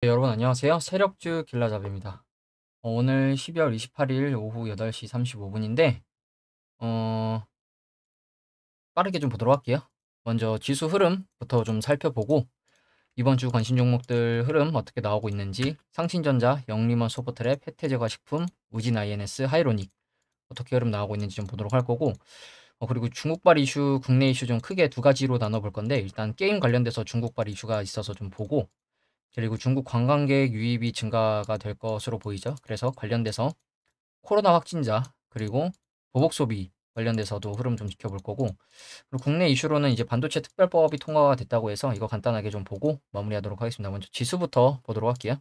네, 여러분 안녕하세요. 세력주 길라잡입니다. 오늘 12월 28일 오후 8시 35분인데 빠르게 좀 보도록 할게요. 먼저 지수 흐름부터 좀 살펴보고 이번 주 관심 종목들 흐름 어떻게 나오고 있는지 상신전자, 영리먼 소프트랩, 혜태제과식품, 우진 INS, 하이로닉 어떻게 흐름 나오고 있는지 좀 보도록 할 거고 그리고 중국발 이슈, 국내 이슈 좀 크게 두 가지로 나눠볼 건데 일단 게임 관련돼서 중국발 이슈가 있어서 좀 보고 그리고 중국 관광객 유입이 증가가 될 것으로 보이죠. 그래서 관련돼서 코로나 확진자 그리고 보복 소비 관련돼서도 흐름 좀 지켜볼 거고 그리고 국내 이슈로는 이제 반도체 특별법이 통과가 됐다고 해서 이거 간단하게 좀 보고 마무리하도록 하겠습니다. 먼저 지수부터 보도록 할게요.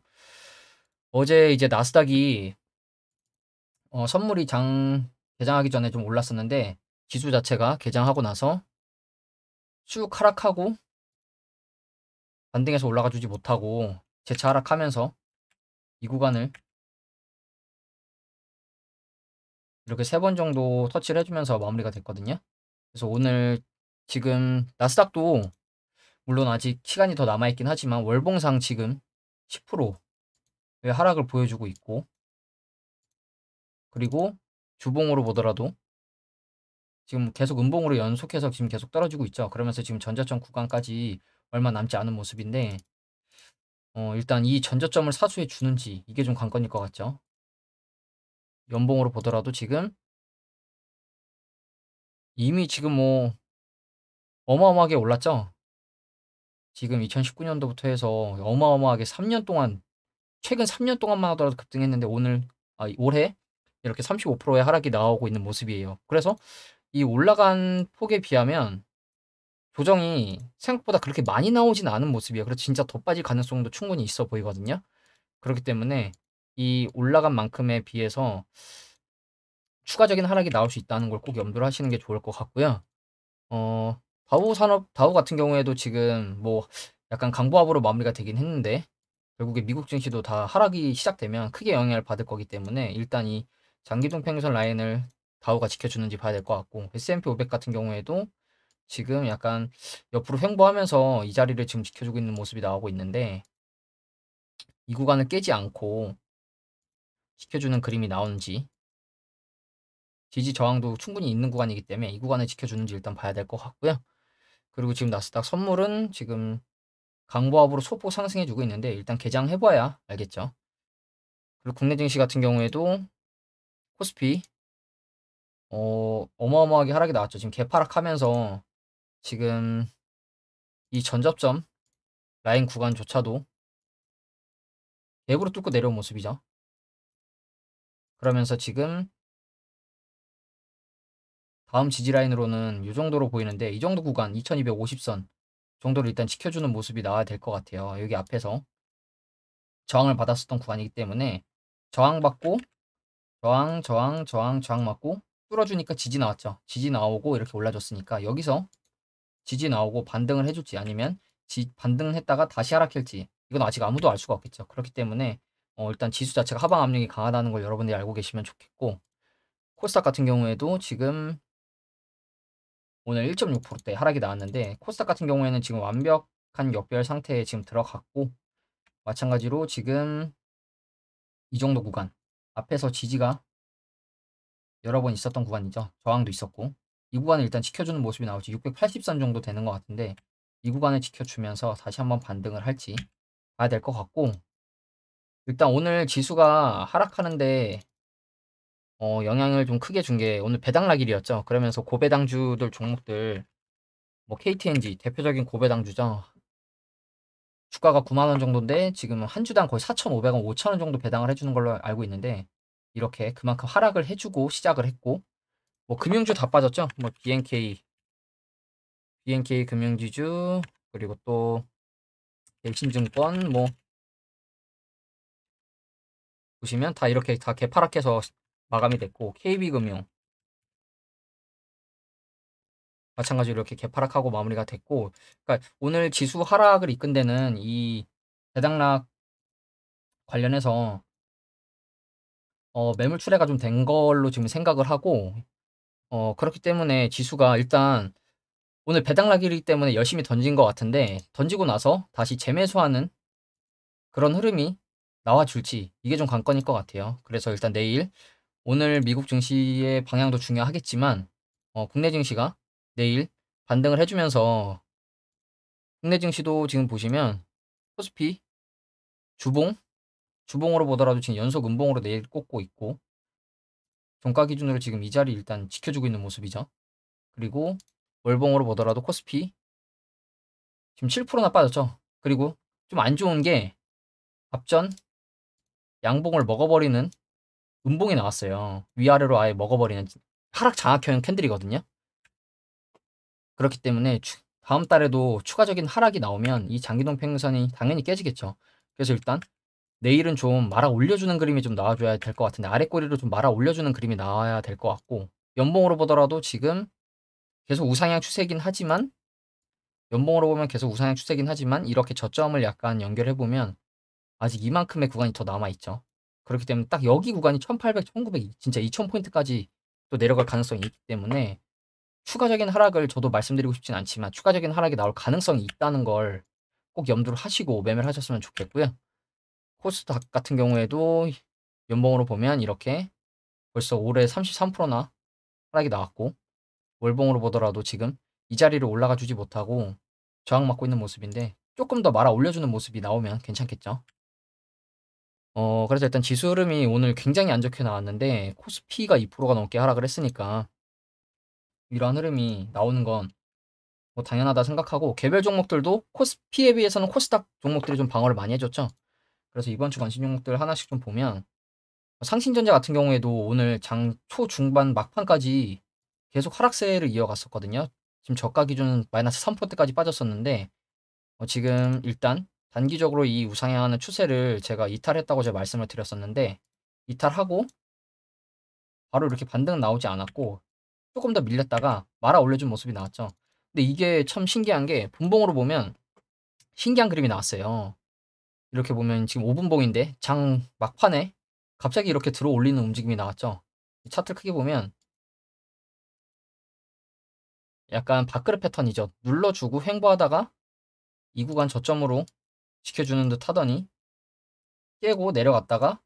어제 이제 나스닥이 선물이 개장하기 전에 좀 올랐었는데 지수 자체가 개장하고 나서 쭉 하락하고 반등해서 올라가 주지 못하고 재차 하락하면서 이 구간을 이렇게 3번 정도 터치를 해주면서 마무리가 됐거든요. 그래서 오늘 지금 나스닥도 물론 아직 시간이 더 남아있긴 하지만 월봉상 지금 10%의 하락을 보여주고 있고 그리고 주봉으로 보더라도 지금 계속 음봉으로 연속해서 지금 계속 떨어지고 있죠. 그러면서 지금 전저점 구간까지 얼마 남지 않은 모습인데 일단 이 전저점을 사수해 주는지 이게 좀 관건일 것 같죠. 연봉으로 보더라도 지금 이미 지금 뭐 어마어마하게 올랐죠. 지금 2019년도부터 해서 어마어마하게 3년 동안 최근 3년 동안만 하더라도 급등했는데 올해 이렇게 35%의 하락이 나오고 있는 모습이에요. 그래서 이 올라간 폭에 비하면 조정이 생각보다 그렇게 많이 나오진 않은 모습이에요. 그래서 진짜 더 빠질 가능성도 충분히 있어 보이거든요. 그렇기 때문에 이 올라간 만큼에 비해서 추가적인 하락이 나올 수 있다는 걸 꼭 염두를 하시는 게 좋을 것 같고요. 다우 같은 경우에도 지금 뭐 약간 강보합으로 마무리가 되긴 했는데 결국에 미국 증시도 다 하락이 시작되면 크게 영향을 받을 거기 때문에 일단 이 장기동 평균선 라인을 다우가 지켜주는지 봐야 될 것 같고 S&P 500 같은 경우에도 지금 약간 옆으로 횡보하면서 이 자리를 지금 지켜주고 있는 모습이 나오고 있는데 이 구간을 깨지 않고 지켜주는 그림이 나오는지 지지 저항도 충분히 있는 구간이기 때문에 이 구간을 지켜주는지 일단 봐야 될 것 같고요. 그리고 지금 나스닥 선물은 지금 강보합으로 소폭 상승해주고 있는데 일단 개장해봐야 알겠죠. 그리고 국내 증시 같은 경우에도 코스피 어마어마하게 하락이 나왔죠. 지금 개파락하면서 지금 이 전접점 라인 구간조차도 갭으로 뚫고 내려온 모습이죠. 그러면서 지금 다음 지지 라인으로는 이 정도로 보이는데 이 정도 구간 2250선 정도를 일단 지켜주는 모습이 나와야 될 것 같아요. 여기 앞에서 저항을 받았었던 구간이기 때문에 저항받고 저항 맞고 뚫어주니까 지지 나왔죠. 지지 나오고 이렇게 올라줬으니까 여기서 지지 나오고 반등을 해줄지 아니면 반등을 했다가 다시 하락할지 이건 아직 아무도 알 수가 없겠죠. 그렇기 때문에 일단 지수 자체가 하방 압력이 강하다는 걸 여러분들이 알고 계시면 좋겠고 코스닥 같은 경우에도 지금 오늘 1.6%대 하락이 나왔는데 코스닥 같은 경우에는 지금 완벽한 역별 상태에 지금 들어갔고 마찬가지로 지금 이 정도 구간 앞에서 지지가 여러 번 있었던 구간이죠. 저항도 있었고 이 구간을 일단 지켜주는 모습이 나올지 680선 정도 되는 것 같은데 이 구간을 지켜주면서 다시 한번 반등을 할지 봐야 될 것 같고 일단 오늘 지수가 하락하는데 영향을 좀 크게 준 게 오늘 배당락일이었죠. 그러면서 고배당주들 종목들 뭐 KTNG 대표적인 고배당주죠. 주가가 9만 원 정도인데 지금 한 주당 거의 4,500원, 5,000원 정도 배당을 해주는 걸로 알고 있는데 이렇게 그만큼 하락을 해주고 시작을 했고 뭐 금융주 다 빠졌죠. 뭐 BNK 금융지주 그리고 또 넬신증권 뭐 보시면 다 이렇게 다 개파락해서 마감이 됐고 KB금융 마찬가지로 이렇게 개파락하고 마무리가 됐고 그러니까 오늘 지수 하락을 이끈 데는 이 배당락 관련해서 매물 출회가 좀 된 걸로 지금 생각을 하고 그렇기 때문에 지수가 일단 오늘 배당락이기 때문에 열심히 던진 것 같은데 던지고 나서 다시 재매수하는 그런 흐름이 나와줄지 이게 좀 관건일 것 같아요. 그래서 일단 내일 오늘 미국 증시의 방향도 중요하겠지만 국내 증시가 내일 반등을 해주면서 국내 증시도 지금 보시면 코스피 주봉, 주봉으로 보더라도 지금 연속 음봉으로 내일 꽂고 있고 종가 기준으로 지금 이 자리 일단 지켜주고 있는 모습이죠. 그리고 월봉으로 보더라도 코스피 지금 7%나 빠졌죠. 그리고 좀 안 좋은 게 앞전 양봉을 먹어버리는 음봉이 나왔어요. 위아래로 아예 먹어버리는 하락 장악형 캔들이거든요. 그렇기 때문에 다음 달에도 추가적인 하락이 나오면 이 장기동 평균선이 당연히 깨지겠죠. 그래서 일단 내일은 좀 말아 올려주는 그림이 좀 나와줘야 될 것 같은데 아래 꼬리로 좀 말아 올려주는 그림이 나와야 될 것 같고 연봉으로 보더라도 지금 계속 우상향 추세긴 하지만 연봉으로 보면 계속 우상향 추세긴 하지만 이렇게 저점을 약간 연결해 보면 아직 이만큼의 구간이 더 남아 있죠. 그렇기 때문에 딱 여기 구간이 1800, 1900 진짜 2000포인트까지 또 내려갈 가능성이 있기 때문에 추가적인 하락을 저도 말씀드리고 싶진 않지만 추가적인 하락이 나올 가능성이 있다는 걸 꼭 염두를 하시고 매매를 하셨으면 좋겠고요. 코스닥 같은 경우에도 연봉으로 보면 이렇게 벌써 올해 33%나 하락이 나왔고 월봉으로 보더라도 지금 이 자리를 올라가 주지 못하고 저항받고 있는 모습인데 조금 더 말아 올려주는 모습이 나오면 괜찮겠죠. 그래서 일단 지수 흐름이 오늘 굉장히 안 좋게 나왔는데 코스피가 2%가 넘게 하락을 했으니까 이러한 흐름이 나오는 건 뭐 당연하다 생각하고 개별 종목들도 코스피에 비해서는 코스닥 종목들이 좀 방어를 많이 해줬죠. 그래서 이번 주 관심 종목들 하나씩 좀 보면 상신전자 같은 경우에도 오늘 장 초중반 막판까지 계속 하락세를 이어갔었거든요. 지금 저가 기준은 마이너스 3%까지 빠졌었는데 지금 일단 단기적으로 이 우상향하는 추세를 제가 이탈했다고 제가 말씀을 드렸었는데 이탈하고 바로 이렇게 반등 나오지 않았고 조금 더 밀렸다가 말아 올려준 모습이 나왔죠. 근데 이게 참 신기한 게 분봉으로 보면 신기한 그림이 나왔어요. 이렇게 보면 지금 5분봉인데 장 막판에 갑자기 이렇게 들어 올리는 움직임이 나왔죠. 차트 크게 보면 약간 밥그릇 패턴이죠. 눌러주고 횡보하다가 이 구간 저점으로 지켜주는 듯 하더니 깨고 내려갔다가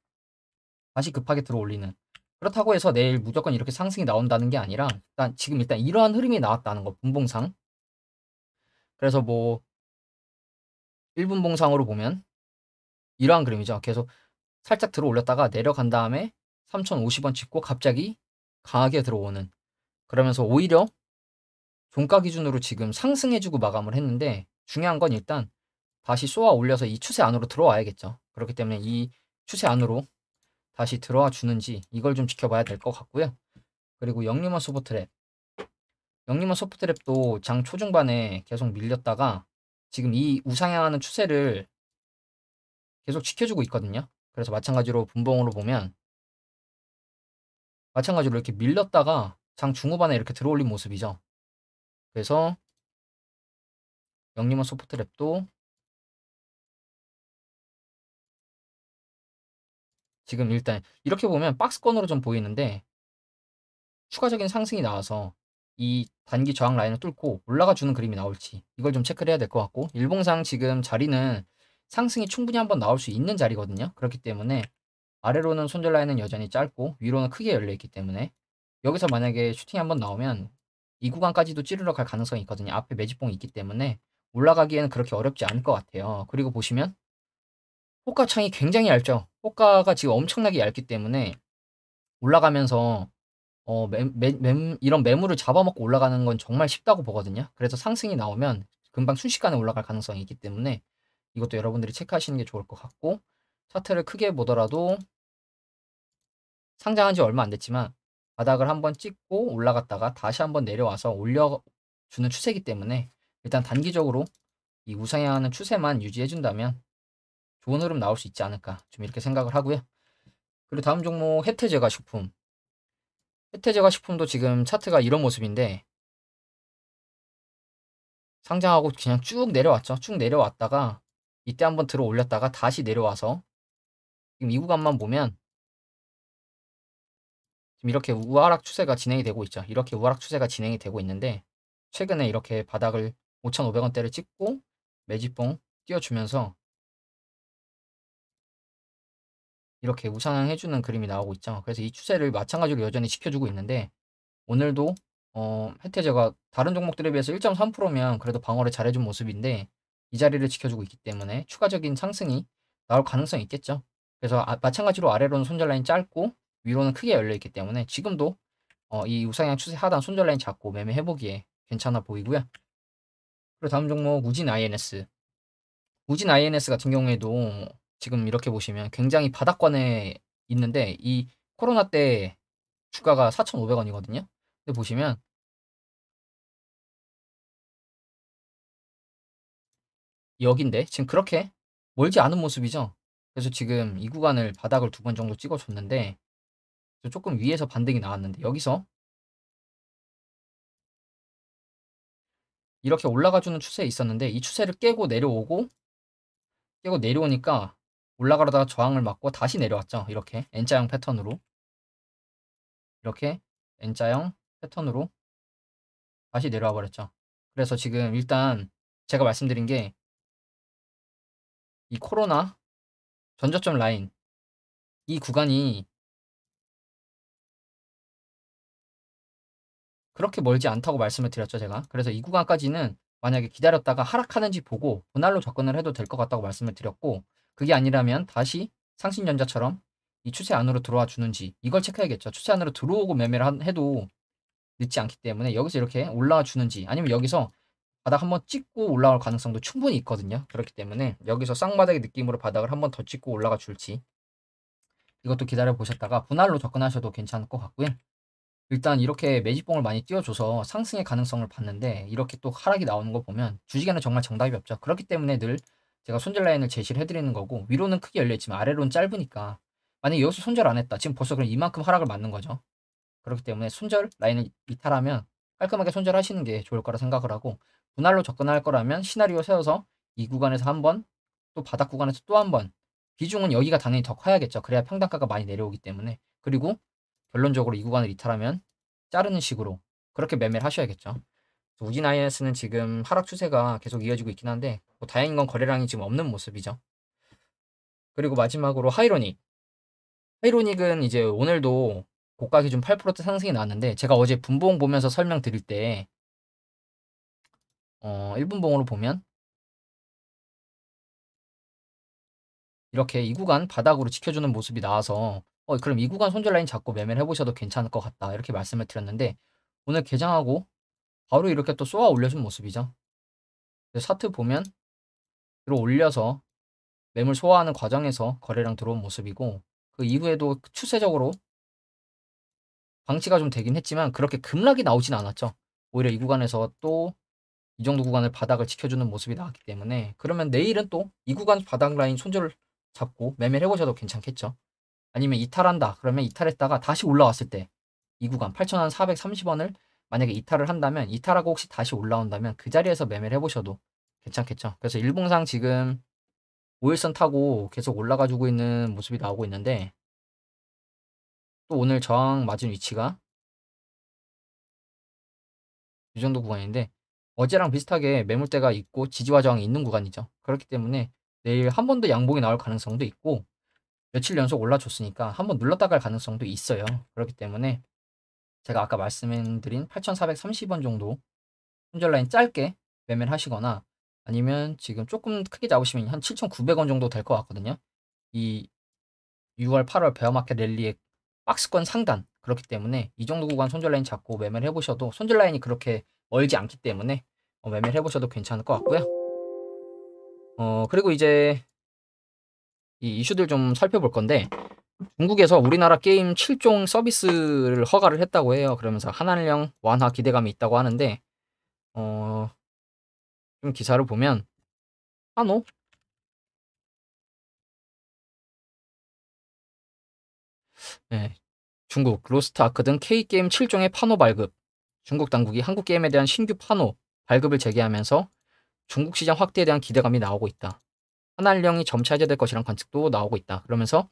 다시 급하게 들어 올리는. 그렇다고 해서 내일 무조건 이렇게 상승이 나온다는 게 아니라 일단 이러한 흐름이 나왔다는 거 분봉상. 그래서 뭐 1분봉상으로 보면 이러한 그림이죠. 계속 살짝 들어 올렸다가 내려간 다음에 3,050원 찍고 갑자기 강하게 들어오는. 그러면서 오히려 종가 기준으로 지금 상승해주고 마감을 했는데 중요한 건 일단 다시 쏘아 올려서 이 추세 안으로 들어와야겠죠. 그렇기 때문에 이 추세 안으로 다시 들어와 주는지 이걸 좀 지켜봐야 될 것 같고요. 그리고 영리먼 소프트랩. 영리먼 소프트랩도 장 초중반에 계속 밀렸다가 지금 이 우상향하는 추세를 계속 지켜주고 있거든요. 그래서 마찬가지로 분봉으로 보면 마찬가지로 이렇게 밀렸다가 장 중후반에 이렇게 들어올린 모습이죠. 그래서 영리먼 소프트랩도 지금 일단 이렇게 보면 박스권으로 좀 보이는데 추가적인 상승이 나와서 이 단기 저항 라인을 뚫고 올라가 주는 그림이 나올지 이걸 좀 체크를 해야 될 것 같고 일봉상 지금 자리는 상승이 충분히 한번 나올 수 있는 자리거든요. 그렇기 때문에 아래로는 손절 라인은 여전히 짧고 위로는 크게 열려 있기 때문에 여기서 만약에 슈팅이 한번 나오면 이 구간까지도 찌르러 갈 가능성이 있거든요. 앞에 매집봉이 있기 때문에 올라가기에는 그렇게 어렵지 않을 것 같아요. 그리고 보시면 호가창이 굉장히 얇죠. 호가가 지금 엄청나게 얇기 때문에 올라가면서 이런 매물을 잡아먹고 올라가는 건 정말 쉽다고 보거든요. 그래서 상승이 나오면 금방 순식간에 올라갈 가능성이 있기 때문에 이것도 여러분들이 체크하시는 게 좋을 것 같고 차트를 크게 보더라도 상장한 지 얼마 안 됐지만 바닥을 한번 찍고 올라갔다가 다시 한번 내려와서 올려주는 추세이기 때문에 일단 단기적으로 이 우상향하는 추세만 유지해준다면 좋은 흐름 나올 수 있지 않을까 좀 이렇게 생각을 하고요. 그리고 다음 종목 혜태제과식품. 혜태제과식품도 지금 차트가 이런 모습인데 상장하고 그냥 쭉 내려왔죠. 쭉 내려왔다가 이때 한번 들어 올렸다가 다시 내려와서 지금 이 구간만 보면 지금 이렇게 우하락 추세가 진행이 되고 있죠. 이렇게 우하락 추세가 진행이 되고 있는데 최근에 이렇게 바닥을 5,500원대를 찍고 매집봉 띄워주면서 이렇게 우상향해주는 그림이 나오고 있죠. 그래서 이 추세를 마찬가지로 여전히 지켜주고 있는데 오늘도 해태제가 다른 종목들에 비해서 1.3%면 그래도 방어를 잘해준 모습인데 이 자리를 지켜주고 있기 때문에 추가적인 상승이 나올 가능성이 있겠죠. 그래서 마찬가지로 아래로는 손절 라인 짧고 위로는 크게 열려 있기 때문에 지금도 이 우상향 추세 하단 손절 라인 잡고 매매해보기에 괜찮아 보이고요. 그리고 다음 종목 우진 INS. 우진 INS 같은 경우에도 지금 이렇게 보시면 굉장히 바닥권에 있는데 이 코로나 때 주가가 4,500원이거든요. 근데 보시면 여긴데 지금 그렇게 멀지 않은 모습이죠. 그래서 지금 이 구간을 바닥을 2번 정도 찍어줬는데 조금 위에서 반등이 나왔는데 여기서 이렇게 올라가주는 추세에 있었는데 이 추세를 깨고 내려오니까 올라가려다가 저항을 맞고 다시 내려왔죠. 이렇게 N자형 패턴으로 이렇게 N자형 패턴으로 다시 내려와 버렸죠. 그래서 지금 일단 제가 말씀드린 게 이 코로나 전저점 라인 이 구간이 그렇게 멀지 않다고 말씀을 드렸죠, 제가. 그래서 이 구간까지는 만약에 기다렸다가 하락하는지 보고 분할로 접근을 해도 될 것 같다고 말씀을 드렸고 그게 아니라면 다시 상신전자처럼 이 추세 안으로 들어와 주는지 이걸 체크해야겠죠. 추세 안으로 들어오고 매매를 해도 늦지 않기 때문에 여기서 이렇게 올라와 주는지 아니면 여기서 바닥 한번 찍고 올라올 가능성도 충분히 있거든요. 그렇기 때문에 여기서 쌍바닥의 느낌으로 바닥을 한번 더 찍고 올라가 줄지 이것도 기다려 보셨다가 분할로 접근하셔도 괜찮을 것 같고요. 일단 이렇게 매집봉을 많이 띄워줘서 상승의 가능성을 봤는데 이렇게 또 하락이 나오는 거 보면 주식에는 정말 정답이 없죠. 그렇기 때문에 늘 제가 손절 라인을 제시를 해드리는 거고 위로는 크게 열려있지만 아래로는 짧으니까 만약에 여기서 손절 안 했다. 지금 벌써 그럼 이만큼 하락을 맞는 거죠. 그렇기 때문에 손절 라인을 이탈하면 깔끔하게 손절하시는 게 좋을 거라 생각을 하고 분할로 접근할 거라면 시나리오 세워서 이 구간에서 한 번 또 바닥 구간에서 또 한 번 비중은 여기가 당연히 더 커야겠죠. 그래야 평단가가 많이 내려오기 때문에 그리고 결론적으로 이 구간을 이탈하면 자르는 식으로 그렇게 매매를 하셔야겠죠. 우진 INS는 지금 하락 추세가 계속 이어지고 있긴 한데 뭐 다행인 건 거래량이 지금 없는 모습이죠. 그리고 마지막으로 하이로닉. 하이로닉은 이제 오늘도 고가 기준 8% 상승이 나왔는데 제가 어제 분봉 보면서 설명드릴 때 1분봉으로 보면 이렇게 이 구간 바닥으로 지켜주는 모습이 나와서 그럼 이 구간 손절 라인 잡고 매매를 해보셔도 괜찮을 것 같다 이렇게 말씀을 드렸는데 오늘 개장하고 바로 이렇게 또 쏘아 올려준 모습이죠. 차트 보면 들어 올려서 매물 소화하는 과정에서 거래량 들어온 모습이고 그 이후에도 추세적으로 방치가 좀 되긴 했지만 그렇게 급락이 나오진 않았죠. 오히려 이 구간에서 또 이 정도 구간을 바닥을 지켜주는 모습이 나왔기 때문에 그러면 내일은 또 이 구간 바닥 라인 손절을 잡고 매매를 해보셔도 괜찮겠죠. 아니면 이탈한다. 그러면 이탈했다가 다시 올라왔을 때 이 구간 8,430원을 만약에 이탈을 한다면 이탈하고 혹시 다시 올라온다면 그 자리에서 매매를 해보셔도 괜찮겠죠. 그래서 일봉상 지금 5일선 타고 계속 올라가 주고 있는 모습이 나오고 있는데 또 오늘 저항 맞은 위치가 이 정도 구간인데 어제랑 비슷하게 매물대가 있고 지지와 저항이 있는 구간이죠. 그렇기 때문에 내일 한 번 더 양봉이 나올 가능성도 있고 며칠 연속 올라줬으니까 한번 눌렀다 갈 가능성도 있어요. 그렇기 때문에 제가 아까 말씀드린 8,430원 정도 손절 라인 짧게 매매를 하시거나 아니면 지금 조금 크게 잡으시면 한 7,900원 정도 될 것 같거든요. 이 6월, 8월 베어마켓 랠리의 박스권 상단 그렇기 때문에 이 정도 구간 손절 라인 잡고 매매를 해보셔도 손절 라인이 그렇게 멀지 않기 때문에 매매를 해보셔도 괜찮을 것 같고요. 그리고 이제 이 이슈들 좀 살펴볼 건데 중국에서 우리나라 게임 7종 서비스를 허가를 했다고 해요. 그러면서 한한령 완화 기대감이 있다고 하는데 좀 기사를 보면 한호 네, 중국 로스트 아크 등 K게임 7종의 판호 발급 중국 당국이 한국 게임에 대한 신규 판호 발급을 재개하면서 중국 시장 확대에 대한 기대감이 나오고 있다. 한한령이 점차 해제될 것이란 관측도 나오고 있다. 그러면서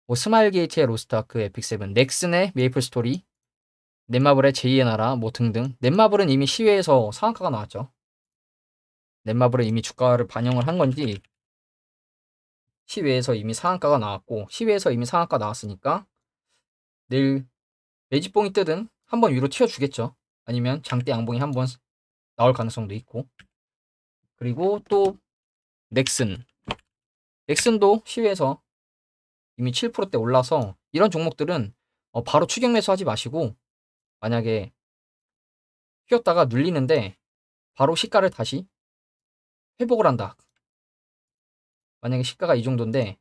뭐 스마일 게이트의 로스트 아크, 에픽 세븐, 넥슨의 메이플 스토리, 넷마블의 제2의 나라 뭐 등등. 넷마블은 이미 시외에서 상한가가 나왔죠. 넷마블은 이미 주가를 반영을 한 건지 시외에서 이미 상한가가 나왔고 시외에서 이미 상한가 나왔으니까 내일 매집봉이 뜨든 한번 위로 튀어주겠죠. 아니면 장대 양봉이 한번 나올 가능성도 있고. 그리고 또 넥슨도 시외에서 이미 7%대 올라서 이런 종목들은 바로 추격 매수하지 마시고 만약에 휘었다가 눌리는데 바로 시가를 다시 회복을 한다. 만약에 시가가 이 정도인데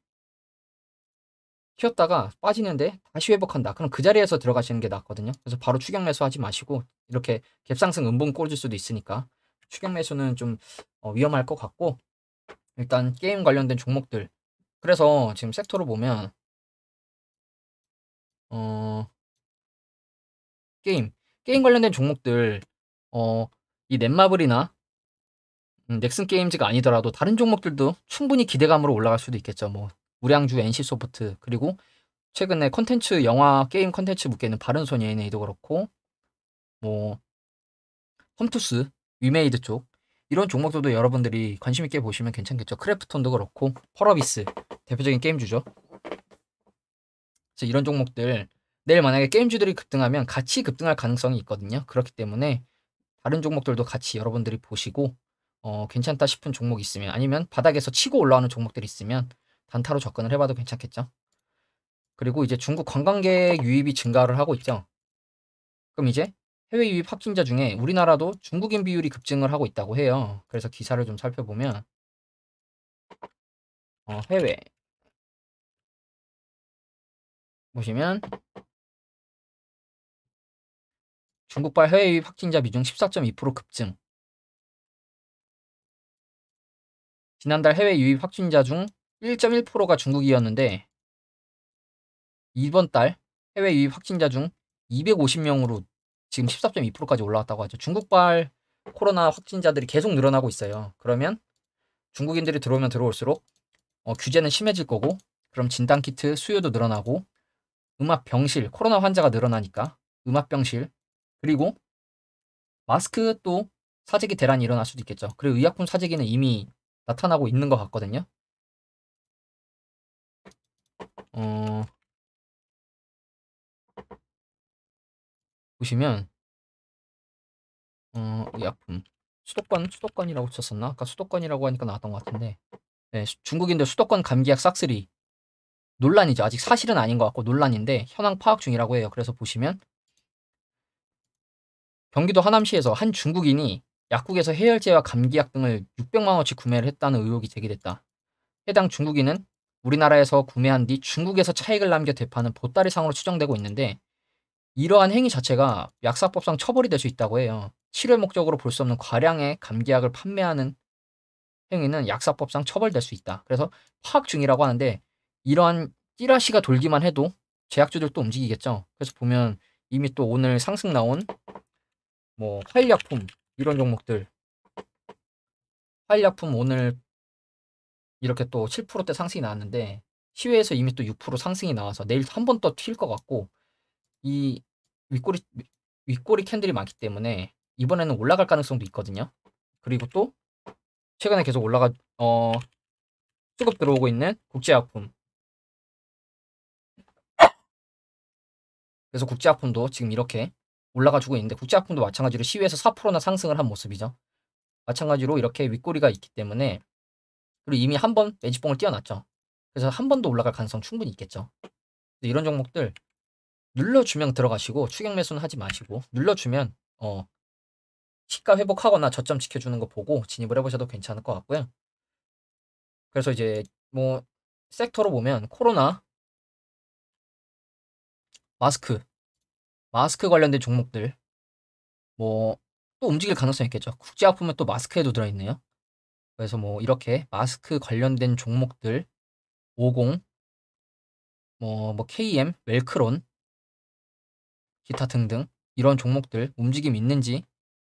튀었다가 빠지는데 다시 회복한다. 그럼 그 자리에서 들어가시는 게 낫거든요. 그래서 바로 추격 매수하지 마시고 이렇게 갭상승 음봉 꽂을 수도 있으니까 추격 매수는 좀 위험할 것 같고 일단 게임 관련된 종목들 그래서 지금 섹터로 보면 어 게임 관련된 종목들 이 넷마블이나 넥슨 게임즈가 아니더라도 다른 종목들도 충분히 기대감으로 올라갈 수도 있겠죠. 뭐 우량주 NC소프트 그리고 최근에 콘텐츠 영화 게임 콘텐츠 묶여있는 바른손 A&A도 그렇고 뭐 홈투스 위메이드 쪽 이런 종목들도 여러분들이 관심 있게 보시면 괜찮겠죠. 크래프톤도 그렇고 펄어비스 대표적인 게임주죠. 그래서 이런 종목들 내일 만약에 게임주들이 급등하면 같이 급등할 가능성이 있거든요. 그렇기 때문에 다른 종목들도 같이 여러분들이 보시고 괜찮다 싶은 종목 있으면 아니면 바닥에서 치고 올라오는 종목들이 있으면 단타로 접근을 해봐도 괜찮겠죠. 그리고 이제 중국 관광객 유입이 증가를 하고 있죠. 그럼 이제 해외 유입 확진자 중에 우리나라도 중국인 비율이 급증을 하고 있다고 해요. 그래서 기사를 좀 살펴보면 해외 보시면 중국발 해외 유입 확진자 비중 14.2% 급증. 지난달 해외 유입 확진자 중 1.1%가 중국이었는데 이번 달 해외 유입 확진자 중 250명으로 지금 14.2%까지 올라왔다고 하죠. 중국발 코로나 확진자들이 계속 늘어나고 있어요. 그러면 중국인들이 들어오면 들어올수록 규제는 심해질 거고 그럼 진단키트 수요도 늘어나고 음압병실 코로나 환자가 늘어나니까 음압병실 그리고 마스크 또 사재기 대란이 일어날 수도 있겠죠. 그리고 의약품 사재기는 이미 나타나고 있는 것 같거든요. 보시면 의약품 수도권이라고 쳤었나? 아까 수도권이라고 하니까 나왔던 것 같은데 네, 중국인들 수도권 감기약 싹쓸이 논란이죠. 아직 사실은 아닌 것 같고 논란인데 현황 파악 중이라고 해요. 그래서 보시면 경기도 하남시에서 한 중국인이 약국에서 해열제와 감기약 등을 600만 원어치 구매를 했다는 의혹이 제기됐다. 해당 중국인은 우리나라에서 구매한 뒤 중국에서 차익을 남겨 되파는 보따리상으로 추정되고 있는데 이러한 행위 자체가 약사법상 처벌이 될 수 있다고 해요. 치료 목적으로 볼 수 없는 과량의 감기약을 판매하는 행위는 약사법상 처벌될 수 있다. 그래서 파악 중이라고 하는데 이러한 찌라시가 돌기만 해도 제약주들도 움직이겠죠. 그래서 보면 이미 또 오늘 상승 나온 뭐 화일약품 이런 종목들 화일약품 오늘 이렇게 또 7%대 상승이 나왔는데 시외에서 이미 또 6% 상승이 나와서 내일 한 번 더 튈 것 같고 이 윗꼬리 윗꼬리 캔들이 많기 때문에 이번에는 올라갈 가능성도 있거든요. 그리고 또 최근에 계속 수급 들어오고 있는 국제약품 그래서 국제약품도 지금 이렇게 올라가 주고 있는데 국제약품도 마찬가지로 시외에서 4%나 상승을 한 모습이죠. 마찬가지로 이렇게 윗꼬리가 있기 때문에 그리고 이미 한 번 매집봉을 띄워놨죠. 그래서 한 번 더 올라갈 가능성 충분히 있겠죠. 이런 종목들 눌러주면 들어가시고 추격 매수는 하지 마시고 눌러주면 시가 회복하거나 저점 지켜주는 거 보고 진입을 해보셔도 괜찮을 것 같고요. 그래서 이제 뭐 섹터로 보면 코로나, 마스크 관련된 종목들 뭐 또 움직일 가능성이 있겠죠. 국제아프면 또 마스크에도 들어있네요. 그래서 뭐 이렇게 마스크 관련된 종목들 50, 뭐 KM, 웰크론, 기타 등등 이런 종목들 움직임 있는지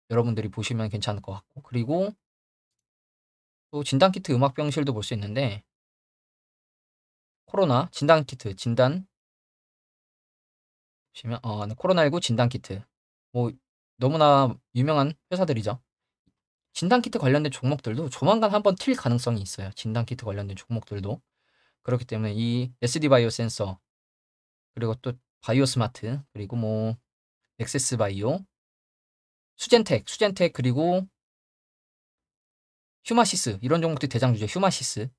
여러분들이 보시면 괜찮을 것 같고 그리고 또 진단키트 음압병실도 볼 수 있는데 코로나 진단키트 보시면 네, 코로나19 진단키트 뭐 너무나 유명한 회사들이죠. 진단키트 관련된 종목들도 조만간 한번 튈 가능성이 있어요. 진단키트 관련된 종목들도 그렇기 때문에 이 SD 바이오 센서, 그리고 또 바이오 스마트, 그리고 뭐 엑세스 바이오, 수젠텍, 그리고 휴마시스, 이런 종목들이 대장주죠. 휴마시스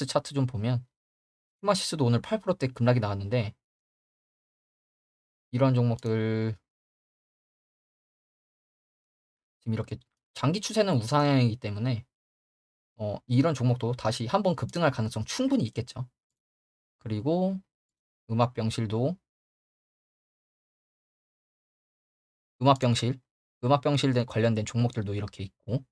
차트 좀 보면 휴마시스도 오늘 8%대 급락이 나왔는데, 이런 종목들 지금 이렇게 장기 추세는 우상향이기 때문에 이런 종목도 다시 한번 급등할 가능성 충분히 있겠죠. 그리고 음압병실도 음압병실 관련된 종목들도 이렇게 있고,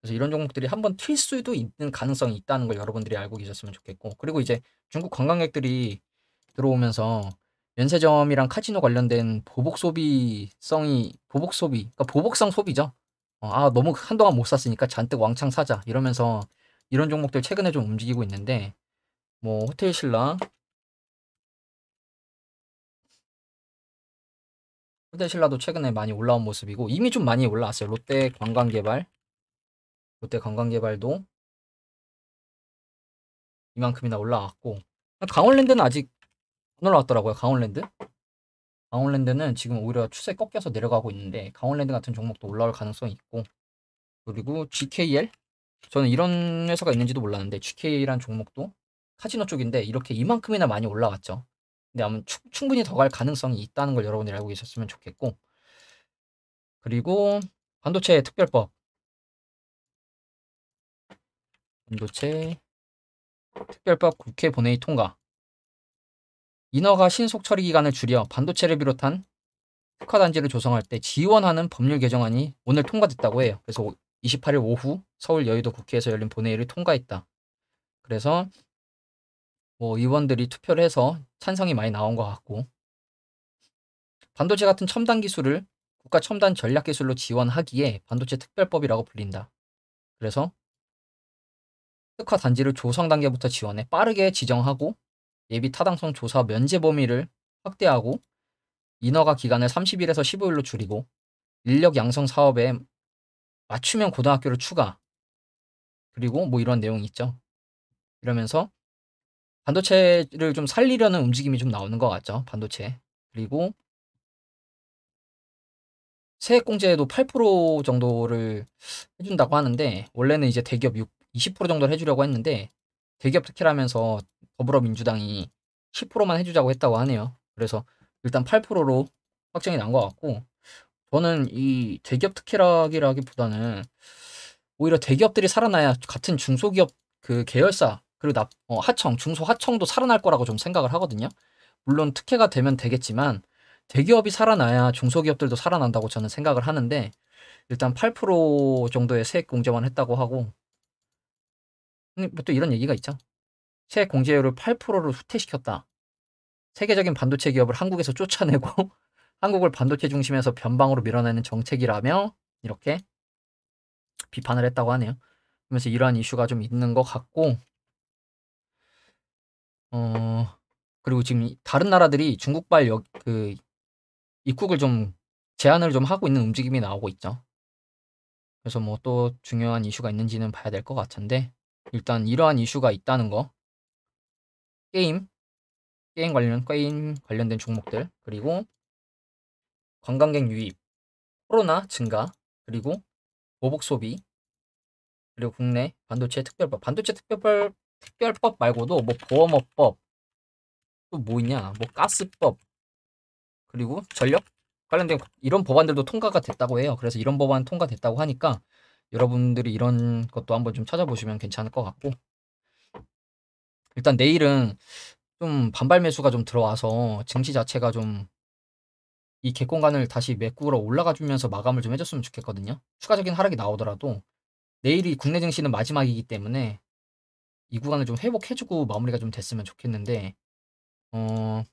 그래서 이런 종목들이 한번 튈 수도 있는 가능성이 있다는 걸 여러분들이 알고 계셨으면 좋겠고, 그리고 이제 중국 관광객들이 들어오면서 면세점이랑 카지노 관련된 그러니까 보복성 소비죠. 너무 한동안 못 샀으니까 잔뜩 왕창 사자 이러면서 이런 종목들 최근에 좀 움직이고 있는데, 뭐 호텔신라도 최근에 많이 올라온 모습이고, 이미 좀 많이 올라왔어요. 롯데 관광개발도 이만큼이나 올라왔고, 강원랜드는 아직 안 올라왔더라고요. 강원랜드는 지금 오히려 추세 꺾여서 내려가고 있는데, 강원랜드 같은 종목도 올라올 가능성이 있고, 그리고 GKL, 저는 이런 회사가 있는지도 몰랐는데 GKL이란 종목도 카지노 쪽인데 이렇게 이만큼이나 많이 올라왔죠. 근데 아마 충분히 더 갈 가능성이 있다는 걸 여러분들이 알고 계셨으면 좋겠고, 그리고 반도체 특별법 국회 본회의 통과. 인허가 신속 처리 기간을 줄여 반도체를 비롯한 특화 단지를 조성할 때 지원하는 법률 개정안이 오늘 통과됐다고 해요. 그래서 28일 오후 서울 여의도 국회에서 열린 본회의를 통과했다. 그래서 뭐 의원들이 투표를 해서 찬성이 많이 나온 것 같고, 반도체 같은 첨단 기술을 국가 첨단 전략 기술로 지원하기에 반도체 특별법이라고 불린다. 그래서 특화 단지를 조성 단계부터 지원해 빠르게 지정하고 예비 타당성 조사 면제 범위를 확대하고 인허가 기간을 30일에서 15일로 줄이고 인력 양성 사업에 맞춤형 고등학교를 추가, 그리고 뭐 이런 내용이 있죠. 이러면서 반도체를 좀 살리려는 움직임이 좀 나오는 것 같죠. 반도체. 그리고 세액공제도 8% 정도를 해준다고 하는데, 원래는 이제 대기업 20% 정도를 해주려고 했는데 대기업 특혜라면서 더불어민주당이 10%만 해주자고 했다고 하네요. 그래서 일단 8%로 확정이 난 것 같고, 저는 이 대기업 특혜라기보다는 오히려 대기업들이 살아나야 같은 중소기업 그 계열사, 그리고 중소하청도 살아날 거라고 좀 생각을 하거든요. 물론 특혜가 되면 되겠지만 대기업이 살아나야 중소기업들도 살아난다고 저는 생각을 하는데, 일단 8% 정도의 세액 공제만 했다고 하고, 뭐또 이런 얘기가 있죠. 세액 공제율을 8%로 후퇴시켰다. 세계적인 반도체 기업을 한국에서 쫓아내고 한국을 반도체 중심에서 변방으로 밀어내는 정책이라며 이렇게 비판을 했다고 하네요. 그러면서 이러한 이슈가 좀 있는 것 같고, 어, 그리고 지금 다른 나라들이 중국발 입국을 좀 제한을 좀 하고 있는 움직임이 나오고 있죠. 그래서 뭐 또 중요한 이슈가 있는지는 봐야 될 것 같은데, 일단 이러한 이슈가 있다는 거, 게임, 게임 관련된 종목들, 그리고 관광객 유입, 코로나 증가, 그리고 보복 소비, 그리고 국내 반도체 특별법 말고도 뭐 보험업법, 또 뭐 있냐, 뭐 가스법, 그리고 전력 관련된 이런 법안들도 통과가 됐다고 해요. 그래서 이런 법안 통과됐다고 하니까 여러분들이 이런 것도 한번 좀 찾아보시면 괜찮을 것 같고, 일단 내일은 좀 반발 매수가 좀 들어와서 증시 자체가 좀 이 객공간을 다시 메꾸러 올라가 주면서 마감을 좀 해줬으면 좋겠거든요. 추가적인 하락이 나오더라도 내일이 국내 증시는 마지막이기 때문에 이 구간을 좀 회복해주고 마무리가 좀 됐으면 좋겠는데, 어,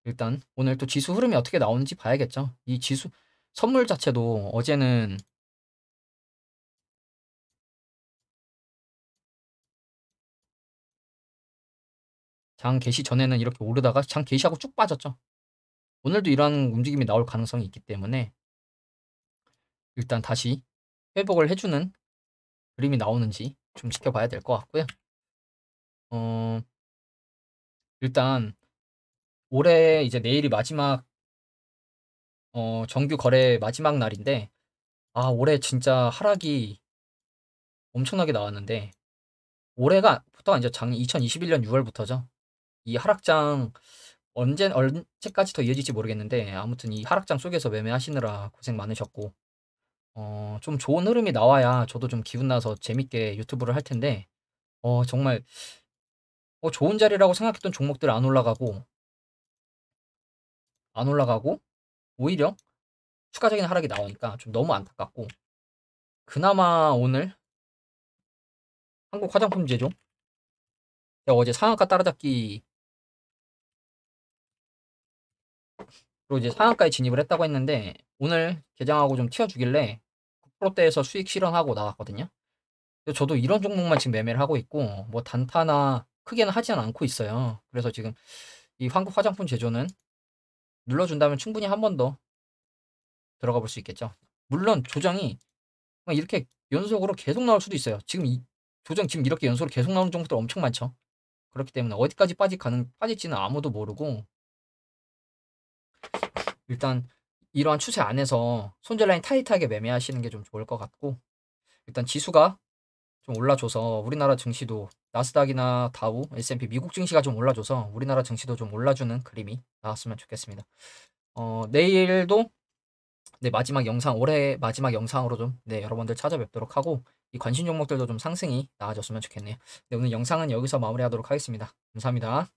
일단 오늘 또 지수 흐름이 어떻게 나오는지 봐야겠죠. 이 지수 선물 자체도 어제는 장 개시 전에는 이렇게 오르다가 장 개시하고 쭉 빠졌죠. 오늘도 이런 움직임이 나올 가능성이 있기 때문에 일단 다시 회복을 해주는 그림이 나오는지 좀 지켜봐야 될 것 같고요. 어 일단 올해 이제 내일이 마지막 정규 거래 마지막 날인데, 올해 진짜 하락이 엄청나게 나왔는데, 올해가 보통 이제 2021년 6월부터죠. 이 하락장 언제까지 더 이어질지 모르겠는데, 아무튼 이 하락장 속에서 매매하시느라 고생 많으셨고, 좀 좋은 흐름이 나와야 저도 좀 기분 나서 재밌게 유튜브를 할 텐데, 정말 좋은 자리라고 생각했던 종목들 안 올라가고 오히려 추가적인 하락이 나오니까 좀 너무 안타깝고, 그나마 오늘 한국 화장품 제조, 제가 어제 상한가 따라잡기로 이제 상한가에 진입을 했다고 했는데, 오늘 개장하고 좀 튀어주길래 9%대에서 수익 실현하고 나왔거든요. 그래서 저도 이런 종목만 지금 매매를 하고 있고, 뭐 단타나 크게는 하지 않고 있어요. 그래서 지금 이 한국 화장품 제조는 눌러준다면 충분히 한 번 더 들어가 볼 수 있겠죠. 물론 조정이 이렇게 연속으로 계속 나올 수도 있어요. 지금 이 조정 지금 이렇게 연속으로 계속 나오는 종목들 엄청 많죠. 그렇기 때문에 어디까지 빠질지는 아무도 모르고, 일단 이러한 추세 안에서 손절 라인 타이트하게 매매하시는 게 좀 좋을 것 같고, 일단 지수가 좀 올라줘서 우리나라 증시도 나스닥이나 다우, S&P 미국 증시가 좀 올라줘서 우리나라 증시도 좀 올라주는 그림이 나왔으면 좋겠습니다. 내일도 올해 마지막 영상으로 좀 여러분들 찾아뵙도록 하고, 이 관심 종목들도 좀 상승이 나아졌으면 좋겠네요. 오늘 영상은 여기서 마무리하도록 하겠습니다. 감사합니다.